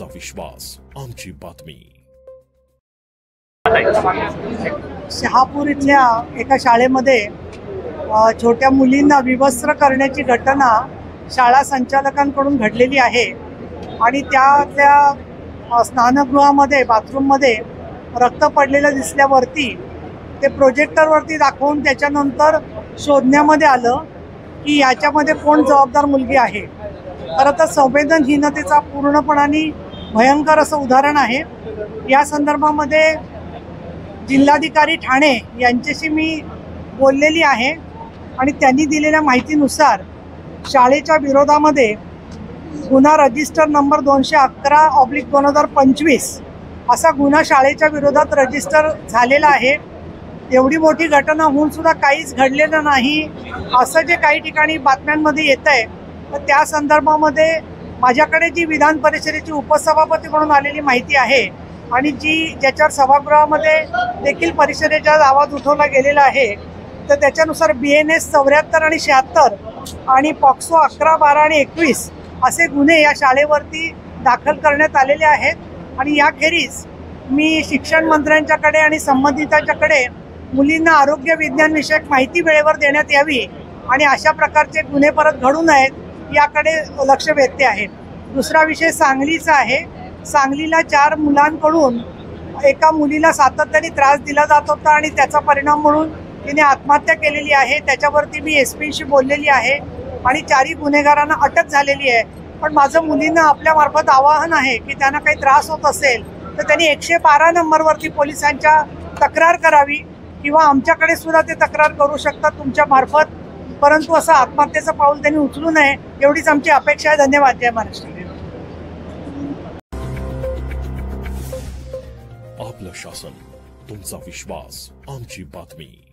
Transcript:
तुमचा विश्वास आमची बातमी। शहापूर इथल्या एका शाळेमध्ये छोट्या मुलींना विवस्त्र करण्याची घटना शाळा संचालकांकडून घडलेली आहे आणि त्या स्नानगृहामध्ये बाथरूममध्ये रक्त पडलेलं दिसल्यावरती ते प्रोजेक्टरवरती दाखवून त्याच्यानंतर शोधण्यामध्ये आलं की याच्यामध्ये कोण जबाबदार मुलगी आहे। खरं तर संवेदनहीनतेचा पूर्णपणाने भयंकर असं उदाहरण आहे। या संदर्भामध्ये जिल्हाधिकारी ठाणे यांच्याशी मी बोललेली आहे आणि त्यांनी दिलेल्या माहितीनुसार शाळेच्या विरोधामध्ये गुन्हा रजिस्टर नंबर 211/2025 असा गुन्हा शाळेच्या विरोधात रजिस्टर झालेला आहे। एवढी मोठी घटना होऊन सुद्धा काहीच घडलेलं नाही असं जे काही ठिकाणी बातम्यांमध्ये येत आहे, तर त्या संदर्भामध्ये माझ्याकडे जी विधान परिषदेची उपसभापती म्हणून आलेली माहिती आहे आणि ज्याच्यावर सभागृहामध्ये देखील परिषदेच्या आवाज उठवला गेलेला आहे, तर त्याच्यानुसार BNS 74 आणि 76 आणि पॉक्सो 11, 12 आणि 21 असे गुन्हे या शाळेवरती दाखल करण्यात आलेले आहेत। आणि याखेरीज मी शिक्षण मंत्र्यांच्याकडे आणि संबंधितांच्याकडे मुलींना आरोग्य विज्ञान विषयक माहिती वेळेवर देण्यात यावी आणि अशा प्रकारचे गुन्हे परत घडू नयेत याकडे लक्ष वेधते आहे। दुसरा विषय सांगलीचा आहे। सांगलीला 4 मुलांकडून एका मुलीला सातत्याने त्रास दिला जात होता आणि त्याचा परिणाम म्हणून तिने आत्महत्या केलेली आहे। त्याच्यावरती मी SP-शी बोललेली आहे आणि 4ही गुन्हेगारांना अटक झालेली आहे। पण माझं मुलींना आपल्या मार्फत आवाहन आहे की त्यांना काही त्रास होत असेल तर त्यांनी 112 नंबरवरती पोलिसांच्या तक्रार करावी किंवा आमच्याकडे सुद्धा ते तक्रार करू शकतात तुमच्या मार्फत, परंतु असं आत्महत्येचं पाऊल त्यांनी उचलू नये एवढीच आमची अपेक्षा आहे। धन्यवाद। जय महाराष्ट्र। आपलं शासन, तुमचा विश्वास आमची बातमी।